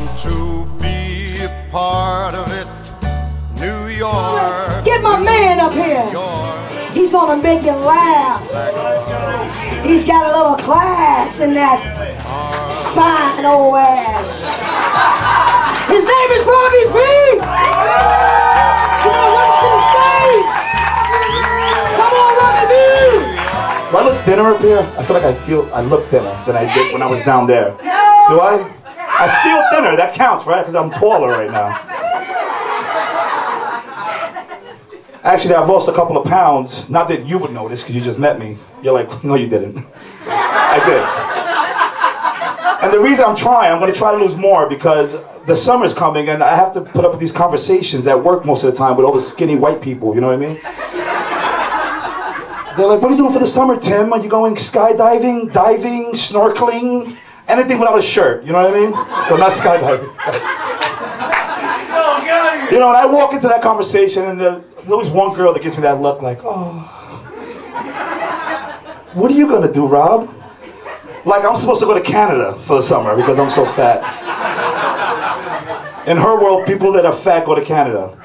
want to be a part of it. New York. Get my man up here. He's gonna make you laugh. He's got a little class in that fine old ass. His name is Robby V. You gotta welcome to the stage. Come on, Robby V. Do I look thinner up here? I feel like I look thinner than I did when I was down there. Do I? I feel thinner. That counts, right? Because I'm taller right now. Actually, I've lost a couple of pounds. Not that you would notice, because you just met me. You're like, no, you didn't. I did. And the reason I'm going to try to lose more, because the summer's coming, and I have to put up with these conversations at work most of the time with all the skinny white people, you know what I mean? They're like, what are you doing for the summer, Tim? Are you going skydiving, diving, snorkeling? Anything without a shirt, you know what I mean? Well, not skydiving. You know, and I walk into that conversation, and there's always one girl that gives me that look like, oh. What are you gonna do, Rob? Like I'm supposed to go to Canada for the summer because I'm so fat. In her world, people that are fat go to Canada.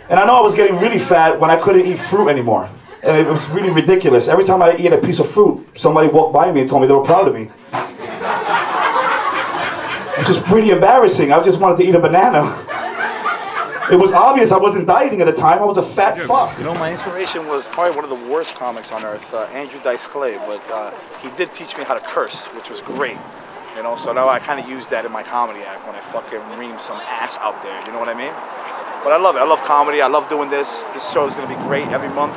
And I know I was getting really fat when I couldn't eat fruit anymore. And it was really ridiculous. Every time I eat a piece of fruit, somebody walked by me and told me they were proud of me. Which is pretty embarrassing. I just wanted to eat a banana. It was obvious I wasn't dieting at the time. I was a fat fuck. You know, my inspiration was probably one of the worst comics on earth, Andrew Dice Clay, but he did teach me how to curse, which was great. You know, so now I kind of use that in my comedy act when I fucking ream some ass out there, you know what I mean? But I love it. I love comedy. I love doing this. This show is going to be great every month.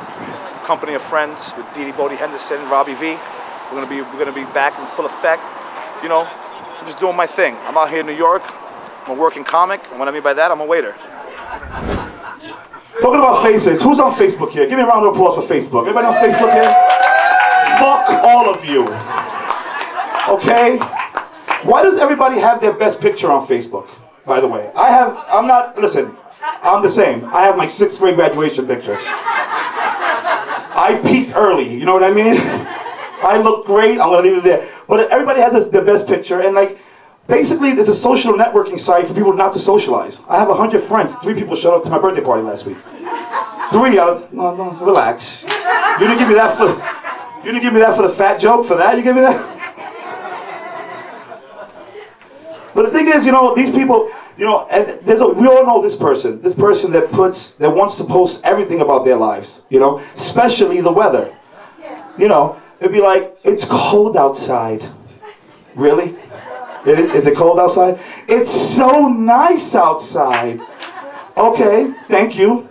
Company of friends with Dee Bodie Henderson, Robby V. We're gonna be back in full effect. You know, I'm just doing my thing. I'm out here in New York. I'm a working comic, and what I mean by that, I'm a waiter. Talking about faces, who's on Facebook here? Give me a round of applause for Facebook. Everybody on Facebook here? Fuck all of you. Okay? Why does everybody have their best picture on Facebook, by the way? Listen, I'm the same. I have my 6th grade graduation picture. I peaked early, you know what I mean? I look great, I'm gonna leave it there. But everybody has their best picture, and like, basically it's a social networking site for people not to socialize. I have 100 friends, 3 people showed up to my birthday party last week. 3 out of, no, relax. You didn't give me that for the fat joke, for that, you give me that? But the thing is, you know, these people, you know, and we all know this person that wants to post everything about their lives, you know, especially the weather. You know, it'd be like, it's cold outside. Really? Is it cold outside? It's so nice outside. Okay, thank you.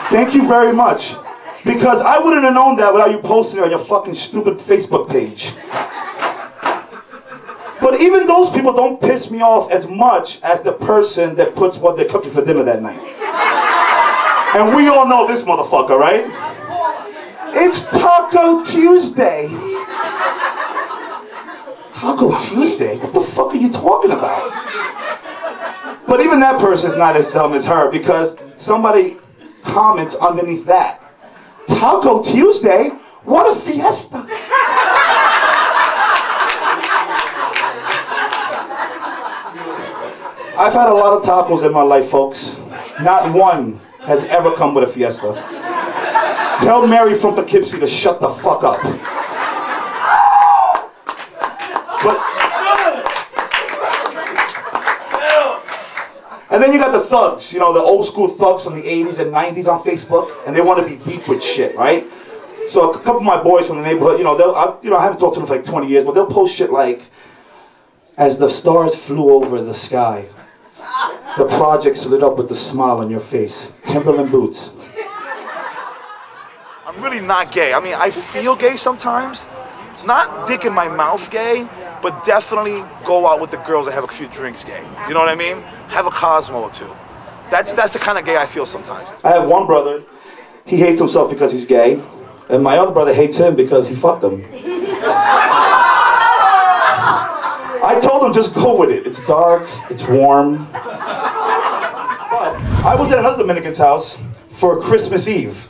Thank you very much. Because I wouldn't have known that without you posting it on your fucking stupid Facebook page. But even those people don't piss me off as much as the person that puts what they're cooking for dinner that night. And we all know this motherfucker, right? It's Taco Tuesday. Taco Tuesday? What the fuck are you talking about? But even that person's not as dumb as her, because somebody comments underneath that. Taco Tuesday? What a fiesta. I've had a lot of tacos in my life, folks. Not one has ever come with a fiesta. Tell Mary from Poughkeepsie to shut the fuck up. And then you got the thugs, you know, the old school thugs from the 80s and 90s on Facebook, and they want to be deep with shit, right? So a couple of my boys from the neighborhood, you know, I haven't talked to them for like 20 years, but they'll post shit like, as the stars flew over the sky, the projects lit up with the smile on your face. Timberland boots. I'm really not gay. I mean, I feel gay sometimes. Not dick in my mouth gay, but definitely go out with the girls that have a few drinks gay. You know what I mean? Have a Cosmo or 2. That's the kind of gay I feel sometimes. I have one brother, he hates himself because he's gay, and my other brother hates him because he fucked him. I told him just go with it. It's dark, it's warm. But I was at another Dominican's house for Christmas Eve.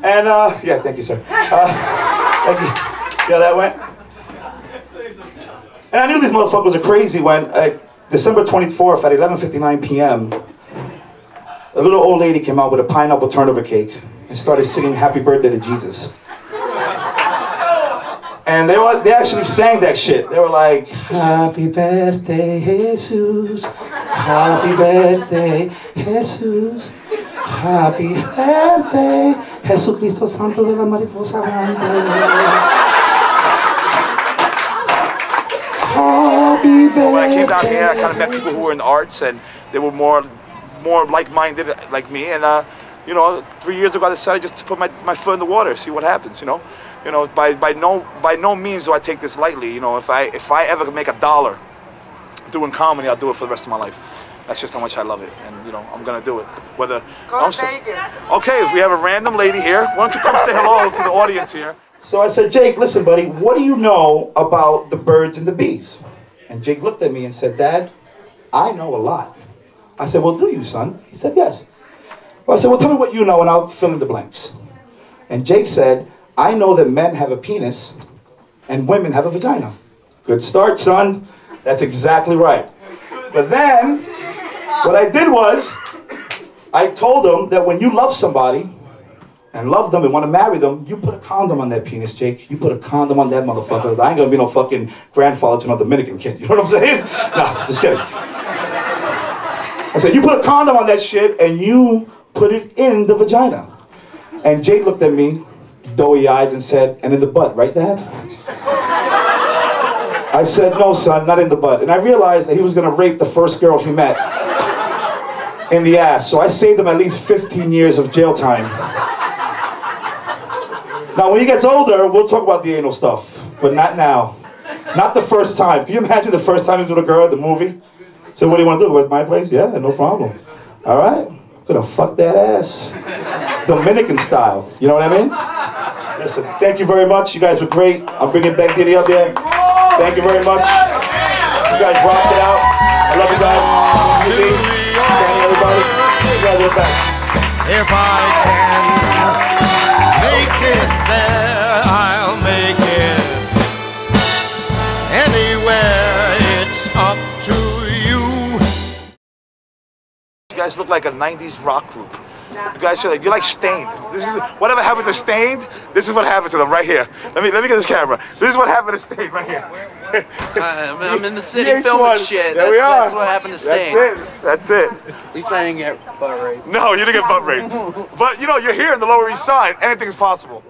And, yeah, thank you, sir. Thank you. See how that went? And I knew these motherfuckers are crazy when December 24th at 11:59 p.m., a little old lady came out with a pineapple turnover cake and started singing Happy Birthday to Jesus. And they actually sang that shit. They were like, Happy birthday, Jesus. Happy birthday, Jesus. Happy birthday, Jesucristo Santo de la Mariposa Grande. Happy birthday. When I came down here, I kind of met people who were in the arts, and they were more like-minded like me. And you know, 3 years ago, I decided just to put my foot in the water, see what happens. You know, by no means do I take this lightly. You know, if I ever make $1 doing comedy, I'll do it for the rest of my life. That's just how much I love it, and you know, I'm gonna do it. Whether okay, we have a random lady here. Why don't you come say hello to the audience here? So I said, Jake, listen, buddy, what do you know about the birds and the bees? And Jake looked at me and said, Dad, I know a lot. I said, well, do you, son? He said, yes. Well, I said, well, tell me what you know, and I'll fill in the blanks. And Jake said, I know that men have a penis and women have a vagina. Good start, son. That's exactly right. But then, what I did was, I told him that when you love somebody and love them and want to marry them, you put a condom on that penis, Jake. You put a condom on that motherfucker. I ain't gonna be no fucking grandfather to no Dominican kid. You know what I'm saying? No, just kidding. I said, you put a condom on that shit and you put it in the vagina. And Jake looked at me, doughy eyes, and said, and in the butt, right, Dad? I said, no, son, not in the butt. And I realized that he was gonna rape the first girl he met in the ass. So I saved him at least 15 years of jail time. Now, when he gets older, we'll talk about the anal stuff, but not now. Not the first time. Can you imagine the first time he's with a girl at the movie? So what do you want to do? At my place? Yeah, no problem. All right, I'm gonna fuck that ass. Dominican style, you know what I mean? Listen, thank you very much. You guys were great. I'm bringing Bang Diddy up there. Thank you very much. You guys rocked it out. I love you guys. Thank you, everybody. You guys are back. If I can make it there, I'll make it anywhere. It's up to you. You guys look like a 90s rock group. You guys are like, you're like Stained. This is whatever happened to Stained. This is what happened to them right here. Let me get this camera. This is what happened to Stained right here. I'm in the city filming shit. That's what happened to Stained. That's it. At least I didn't get butt raped. No, you didn't get butt raped. But you know, you're here in the Lower East Side. Anything's possible.